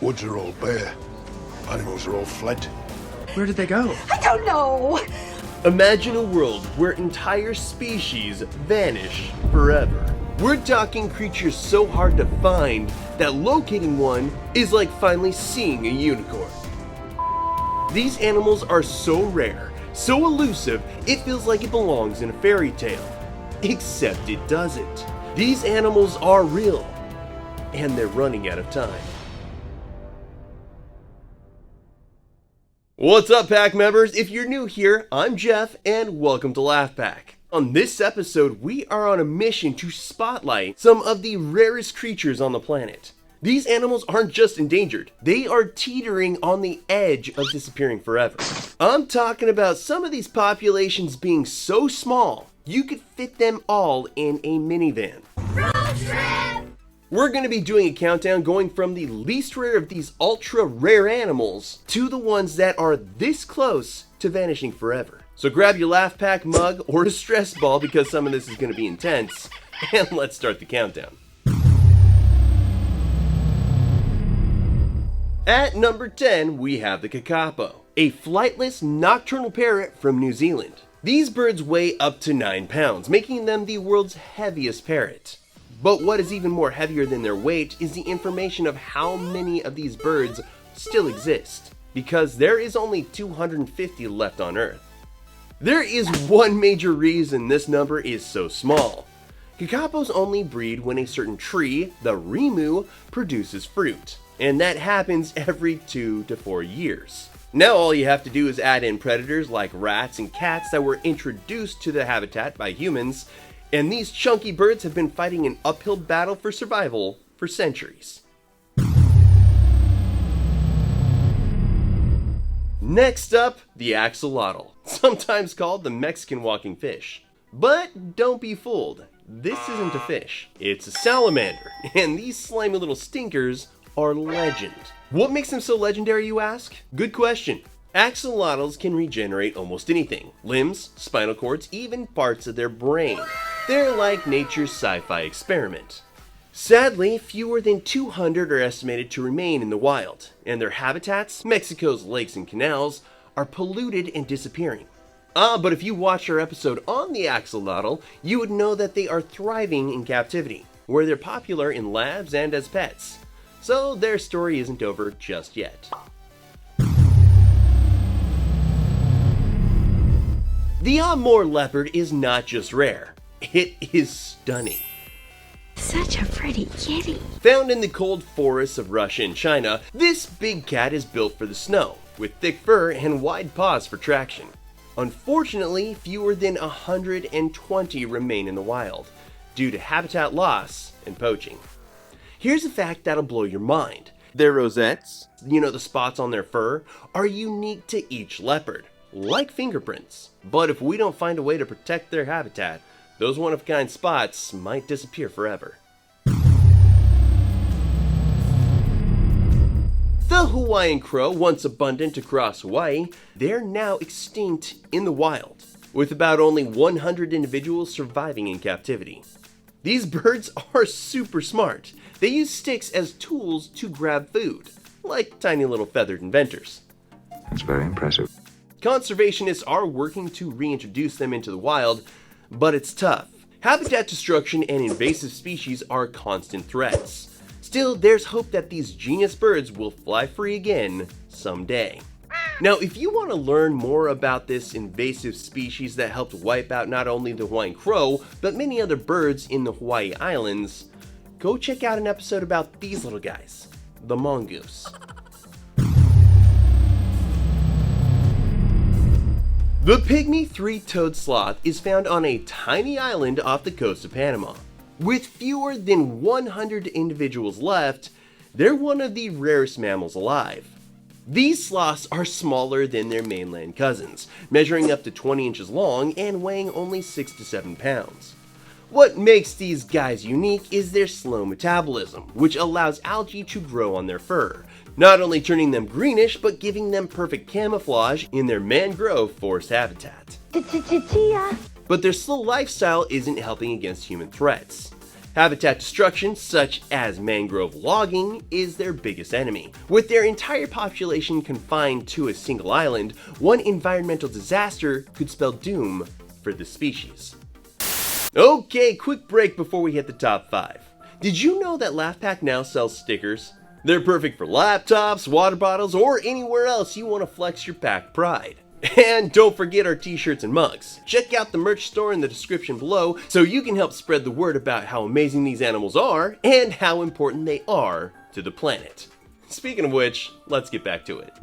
Woods are all bare. Animals are all fled. Where did they go? I don't know. Imagine a world where entire species vanish forever. We're talking creatures so hard to find that locating one is like finally seeing a unicorn. These animals are so rare, so elusive, it feels like it belongs in a fairy tale. Except it doesn't. These animals are real, and they're running out of time. What's up, Pack members? If you're new here, I'm Jeff, and welcome to Laugh Pack. On this episode, we are on a mission to spotlight some of the rarest creatures on the planet. These animals aren't just endangered, they are teetering on the edge of disappearing forever. I'm talking about some of these populations being so small, you could fit them all in a minivan. Road trip! We're going to be doing a countdown going from the least rare of these ultra rare animals to the ones that are this close to vanishing forever. So grab your Laugh Pack mug or a stress ball because some of this is going to be intense, and let's start the countdown. At number 10, we have the kakapo, a flightless nocturnal parrot from New Zealand. These birds weigh up to 9 pounds, making them the world's heaviest parrot. But what is even more heavier than their weight is the information of how many of these birds still exist, because there is only 250 left on Earth. There is one major reason this number is so small. Kakapos only breed when a certain tree, the rimu, produces fruit, and that happens every 2 to 4 years. Now all you have to do is add in predators like rats and cats that were introduced to the habitat by humans, and these chunky birds have been fighting an uphill battle for survival for centuries. Next up, the axolotl, sometimes called the Mexican walking fish. But don't be fooled, this isn't a fish, it's a salamander, and these slimy little stinkers are legend. What makes them so legendary, you ask? Good question. Axolotls can regenerate almost anything. Limbs, spinal cords, even parts of their brain. They're like nature's sci-fi experiment. Sadly, fewer than 200 are estimated to remain in the wild, and their habitats, Mexico's lakes and canals, are polluted and disappearing. But if you watched our episode on the axolotl, you would know that they are thriving in captivity, where they're popular in labs and as pets. So their story isn't over just yet. The Amur leopard is not just rare, it is stunning. Such a pretty kitty. Found in the cold forests of Russia and China, this big cat is built for the snow, with thick fur and wide paws for traction. Unfortunately, fewer than 120 remain in the wild, due to habitat loss and poaching. Here's a fact that'll blow your mind. Their rosettes, the spots on their fur, are unique to each leopard, like fingerprints. But if we don't find a way to protect their habitat, those one-of-a-kind spots might disappear forever. The Hawaiian crow, once abundant across Hawaii, they're now extinct in the wild, with about only 100 individuals surviving in captivity. These birds are super smart. They use sticks as tools to grab food, like tiny little feathered inventors. That's very impressive. Conservationists are working to reintroduce them into the wild, but it's tough. Habitat destruction and invasive species are constant threats. Still, there's hope that these genius birds will fly free again someday. Now, if you want to learn more about this invasive species that helped wipe out not only the Hawaiian crow, but many other birds in the Hawaii Islands, go check out an episode about these little guys, the mongoose. The pygmy three-toed sloth is found on a tiny island off the coast of Panama. With fewer than 100 individuals left, they're one of the rarest mammals alive. These sloths are smaller than their mainland cousins, measuring up to 20 inches long and weighing only 6 to 7 pounds. What makes these guys unique is their slow metabolism, which allows algae to grow on their fur, not only turning them greenish, but giving them perfect camouflage in their mangrove forest habitat. But their slow lifestyle isn't helping against human threats. Habitat destruction, such as mangrove logging, is their biggest enemy. With their entire population confined to a single island, one environmental disaster could spell doom for the species. Okay, quick break before we hit the top 5. Did you know that LaughPack now sells stickers? They're perfect for laptops, water bottles, or anywhere else you want to flex your pack pride. And don't forget our t-shirts and mugs. Check out the merch store in the description below so you can help spread the word about how amazing these animals are and how important they are to the planet. Speaking of which, let's get back to it.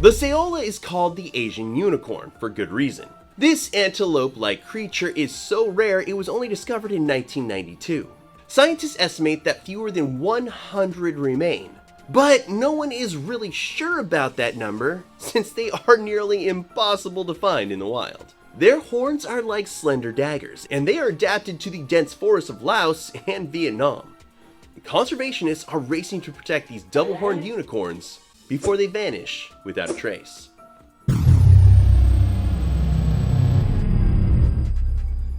The saola is called the Asian unicorn for good reason. This antelope-like creature is so rare it was only discovered in 1992. Scientists estimate that fewer than 100 remain. But no one is really sure about that number, since they are nearly impossible to find in the wild. Their horns are like slender daggers, and they are adapted to the dense forests of Laos and Vietnam. Conservationists are racing to protect these double-horned unicorns before they vanish without a trace.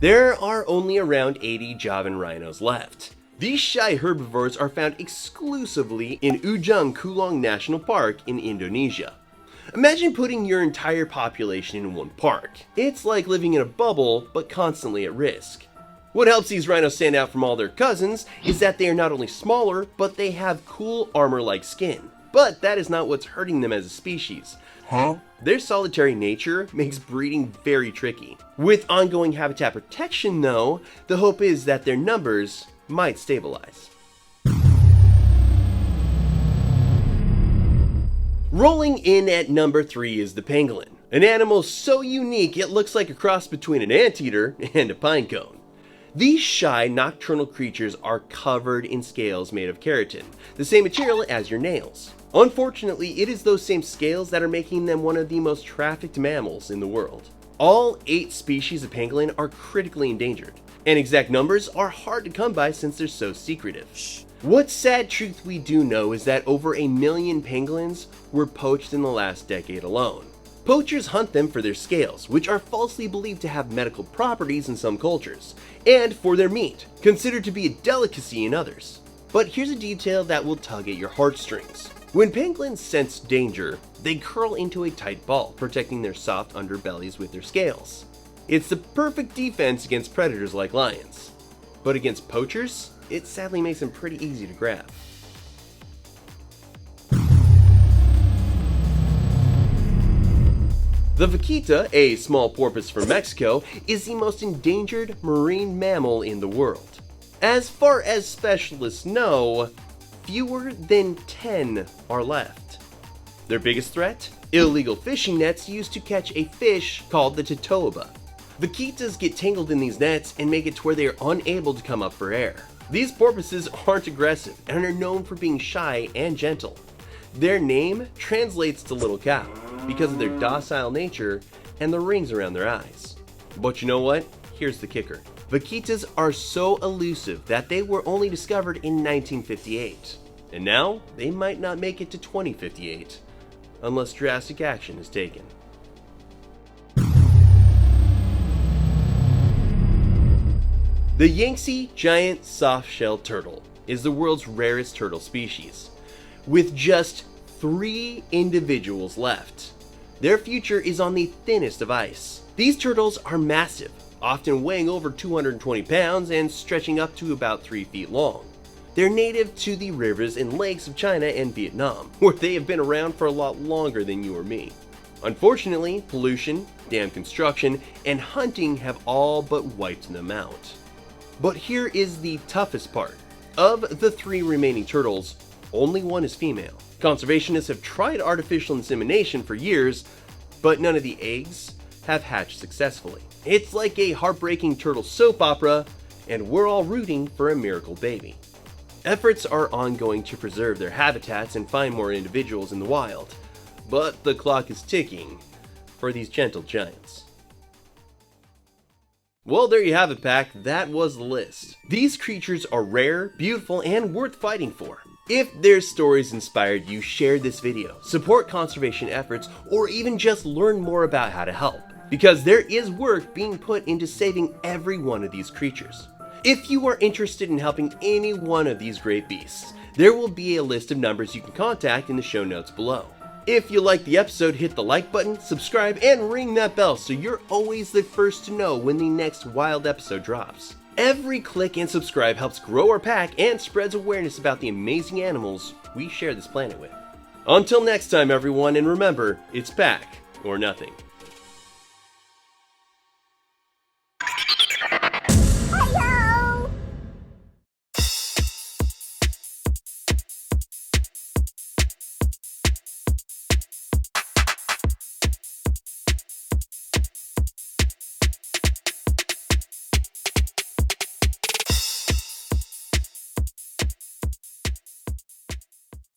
There are only around 80 Javan rhinos left. These shy herbivores are found exclusively in Ujung Kulon National Park in Indonesia. Imagine putting your entire population in one park. It's like living in a bubble, but constantly at risk. What helps these rhinos stand out from all their cousins is that they are not only smaller, but they have cool armor-like skin. But that is not what's hurting them as a species. Their solitary nature makes breeding very tricky. With ongoing habitat protection though, the hope is that their numbers might stabilize. Rolling in at number 3 is the pangolin, an animal so unique it looks like a cross between an anteater and a pine cone. These shy nocturnal creatures are covered in scales made of keratin, the same material as your nails. Unfortunately, it is those same scales that are making them one of the most trafficked mammals in the world. All 8 species of pangolin are critically endangered, and exact numbers are hard to come by since they're so secretive. What sad truth we do know is that over 1 million pangolins were poached in the last decade alone. Poachers hunt them for their scales, which are falsely believed to have medical properties in some cultures, and for their meat, considered to be a delicacy in others. But here's a detail that will tug at your heartstrings. When pangolins sense danger, they curl into a tight ball, protecting their soft underbellies with their scales. It's the perfect defense against predators like lions. But against poachers, it sadly makes them pretty easy to grab. The vaquita, a small porpoise from Mexico, is the most endangered marine mammal in the world. As far as specialists know, fewer than 10 are left. Their biggest threat? Illegal fishing nets used to catch a fish called the totoaba. Vaquitas get tangled in these nets and make it to where they are unable to come up for air. These porpoises aren't aggressive and are known for being shy and gentle. Their name translates to little cow because of their docile nature and the rings around their eyes. But you know what? Here's the kicker. Vaquitas are so elusive that they were only discovered in 1958. And now, they might not make it to 2058 unless drastic action is taken. The Yangtze giant soft-shell turtle is the world's rarest turtle species, with just 3 individuals left. Their future is on the thinnest of ice. These turtles are massive, often weighing over 220 pounds and stretching up to about 3 feet long. They're native to the rivers and lakes of China and Vietnam, where they have been around for a lot longer than you or me. Unfortunately, pollution, dam construction, and hunting have all but wiped them out. But here is the toughest part. Of the 3 remaining turtles, only 1 is female. Conservationists have tried artificial insemination for years, but none of the eggs have hatched successfully. It's like a heartbreaking turtle soap opera, and we're all rooting for a miracle baby. Efforts are ongoing to preserve their habitats and find more individuals in the wild, but the clock is ticking for these gentle giants. Well, there you have it, Pack. That was the list. These creatures are rare, beautiful, and worth fighting for. If their stories inspired you, share this video, support conservation efforts, or even just learn more about how to help. because there is work being put into saving every one of these creatures. If you are interested in helping any one of these great beasts, there will be a list of numbers you can contact in the show notes below. If you liked the episode, hit the like button, subscribe, and ring that bell so you're always the first to know when the next wild episode drops. Every click and subscribe helps grow our pack and spreads awareness about the amazing animals we share this planet with. Until next time, everyone, and remember, it's pack or nothing.